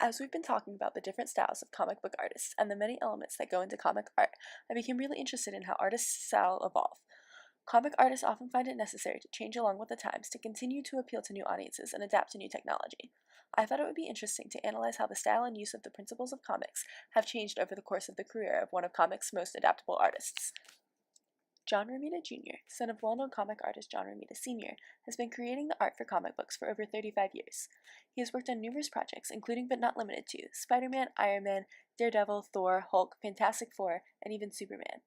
As we've been talking about the different styles of comic book artists and the many elements that go into comic art, I became really interested in how artists' style evolve. Comic artists often find it necessary to change along with the times to continue to appeal to new audiences and adapt to new technology. I thought it would be interesting to analyze how the style and use of the principles of comics have changed over the course of the career of one of comics' most adaptable artists. John Romita Jr., son of well-known comic artist John Romita Sr., has been creating the art for comic books for over 35 years. He has worked on numerous projects, including but not limited to Spider-Man, Iron Man, Daredevil, Thor, Hulk, Fantastic Four, and even Superman.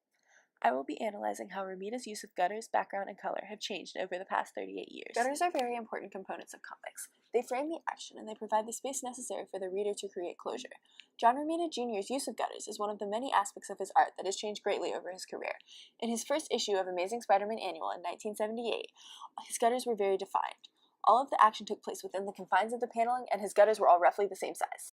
I will be analyzing how Romita's use of gutters, background, and color have changed over the past 38 years. Gutters are very important components of comics. They frame the action and they provide the space necessary for the reader to create closure. John Romita Jr.'s use of gutters is one of the many aspects of his art that has changed greatly over his career. In his first issue of Amazing Spider-Man Annual in 1978, his gutters were very defined. All of the action took place within the confines of the paneling, and his gutters were all roughly the same size.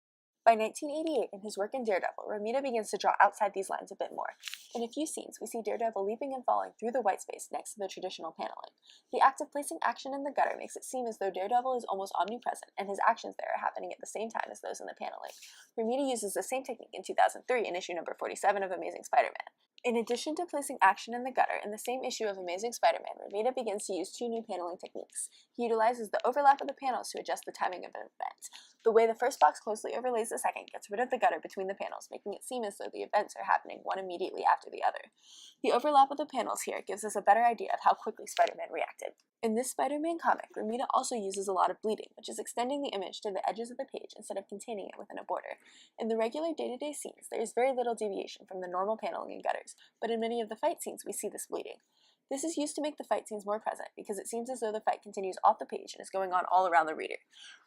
By 1988, in his work in Daredevil, Romita begins to draw outside these lines a bit more. In a few scenes, we see Daredevil leaping and falling through the white space next to the traditional paneling. The act of placing action in the gutter makes it seem as though Daredevil is almost omnipresent, and his actions there are happening at the same time as those in the paneling. Romita uses the same technique in 2003 in issue number 47 of Amazing Spider-Man. In addition to placing action in the gutter, in the same issue of Amazing Spider-Man, Romita begins to use two new paneling techniques. He utilizes the overlap of the panels to adjust the timing of an event. The way the first box closely overlays the second gets rid of the gutter between the panels, making it seem as though the events are happening one immediately after the other. The overlap of the panels here gives us a better idea of how quickly Spider-Man reacted. In this Spider-Man comic, Romita also uses a lot of bleeding, which is extending the image to the edges of the page instead of containing it within a border. In the regular day-to-day scenes, there is very little deviation from the normal paneling and gutters, but in many of the fight scenes we see this bleeding. This is used to make the fight scenes more present because it seems as though the fight continues off the page and is going on all around the reader.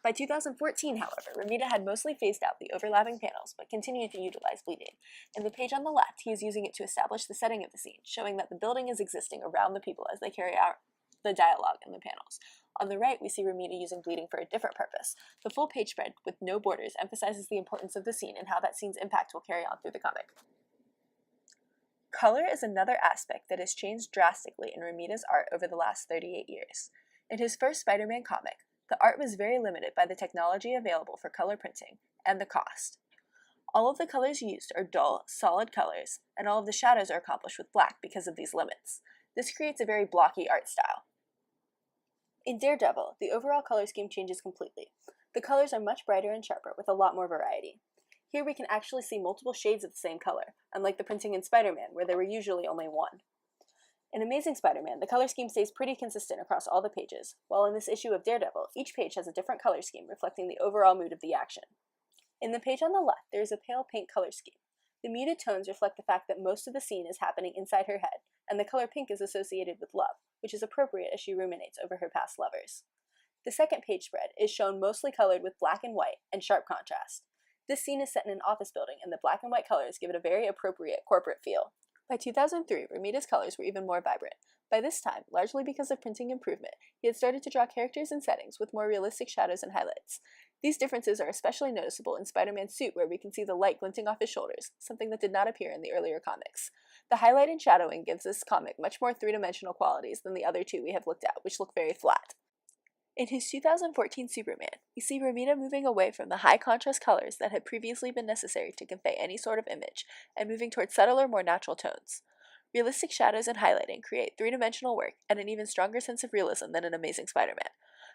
By 2014, however, Romita had mostly phased out the overlapping panels but continued to utilize bleeding. In the page on the left, he is using it to establish the setting of the scene, showing that the building is existing around the people as they carry out the dialogue in the panels. On the right, we see Romita using bleeding for a different purpose. The full page spread, with no borders, emphasizes the importance of the scene and how that scene's impact will carry on through the comic. Color is another aspect that has changed drastically in Romita's art over the last 38 years. In his first Spider-Man comic, the art was very limited by the technology available for color printing and the cost. All of the colors used are dull, solid colors, and all of the shadows are accomplished with black because of these limits. This creates a very blocky art style. In Daredevil, the overall color scheme changes completely. The colors are much brighter and sharper with a lot more variety. Here we can actually see multiple shades of the same color, unlike the printing in Spider-Man, where there were usually only one. In Amazing Spider-Man, the color scheme stays pretty consistent across all the pages, while in this issue of Daredevil, each page has a different color scheme reflecting the overall mood of the action. In the page on the left, there is a pale pink color scheme. The muted tones reflect the fact that most of the scene is happening inside her head, and the color pink is associated with love, which is appropriate as she ruminates over her past lovers. The second page spread is shown mostly colored with black and white and sharp contrast. This scene is set in an office building, and the black and white colors give it a very appropriate corporate feel. By 2003, Romita's colors were even more vibrant. By this time, largely because of printing improvement, he had started to draw characters and settings with more realistic shadows and highlights. These differences are especially noticeable in Spider-Man's suit, where we can see the light glinting off his shoulders, something that did not appear in the earlier comics. The highlight and shadowing gives this comic much more three-dimensional qualities than the other two we have looked at, which look very flat. In his 2014 Superman, we see Romita moving away from the high-contrast colors that had previously been necessary to convey any sort of image, and moving toward subtler, more natural tones. Realistic shadows and highlighting create three-dimensional work and an even stronger sense of realism than in Amazing Spider-Man.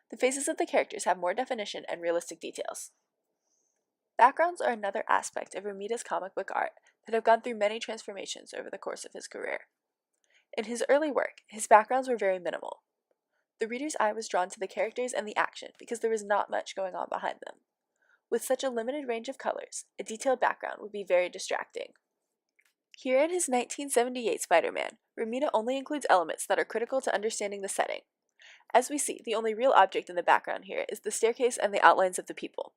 The faces of the characters have more definition and realistic details. Backgrounds are another aspect of Romita's comic book art that have gone through many transformations over the course of his career. In his early work, his backgrounds were very minimal. The reader's eye was drawn to the characters and the action because there was not much going on behind them. With such a limited range of colors, a detailed background would be very distracting. Here in his 1978 Spider-Man, Romita only includes elements that are critical to understanding the setting. As we see, the only real object in the background here is the staircase and the outlines of the people.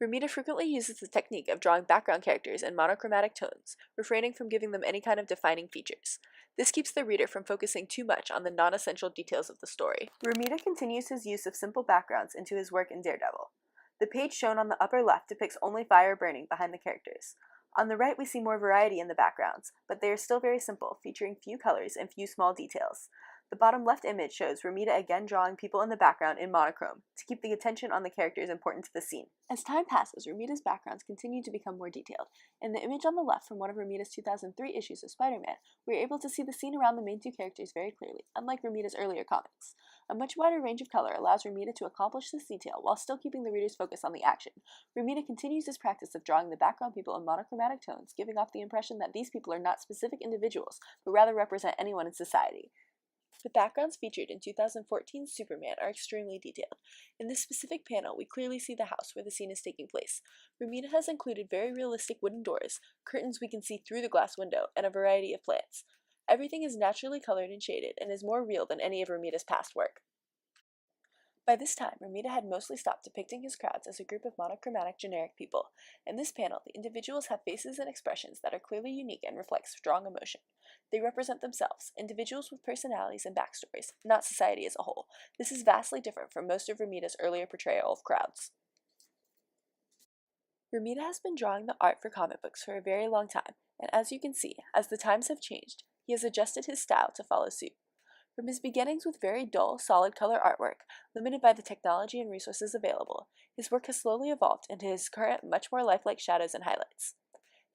Romita frequently uses the technique of drawing background characters in monochromatic tones, refraining from giving them any kind of defining features. This keeps the reader from focusing too much on the non-essential details of the story. Romita continues his use of simple backgrounds into his work in Daredevil. The page shown on the upper left depicts only fire burning behind the characters. On the right we see more variety in the backgrounds, but they are still very simple, featuring few colors and few small details. The bottom left image shows Romita again drawing people in the background in monochrome to keep the attention on the characters important to the scene. As time passes, Romita's backgrounds continue to become more detailed. In the image on the left from one of Romita's 2003 issues of Spider-Man, we are able to see the scene around the main two characters very clearly, unlike Romita's earlier comics. A much wider range of color allows Romita to accomplish this detail while still keeping the reader's focus on the action. Romita continues his practice of drawing the background people in monochromatic tones, giving off the impression that these people are not specific individuals, but rather represent anyone in society. The backgrounds featured in 2014's Superman are extremely detailed. In this specific panel, we clearly see the house where the scene is taking place. Romita has included very realistic wooden doors, curtains we can see through the glass window, and a variety of plants. Everything is naturally colored and shaded, and is more real than any of Romita's past work. By this time, Romita had mostly stopped depicting his crowds as a group of monochromatic generic people. In this panel, the individuals have faces and expressions that are clearly unique and reflect strong emotion. They represent themselves, individuals with personalities and backstories, not society as a whole. This is vastly different from most of Romita's earlier portrayal of crowds. Romita has been drawing the art for comic books for a very long time, and as you can see, as the times have changed, he has adjusted his style to follow suit. From his beginnings with very dull, solid color artwork, limited by the technology and resources available, his work has slowly evolved into his current, much more lifelike shadows and highlights.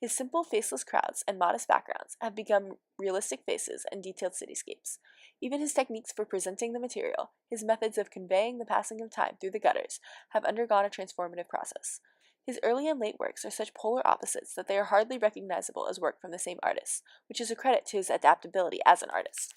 His simple, faceless crowds and modest backgrounds have become realistic faces and detailed cityscapes. Even his techniques for presenting the material, his methods of conveying the passing of time through the gutters, have undergone a transformative process. His early and late works are such polar opposites that they are hardly recognizable as work from the same artist, which is a credit to his adaptability as an artist.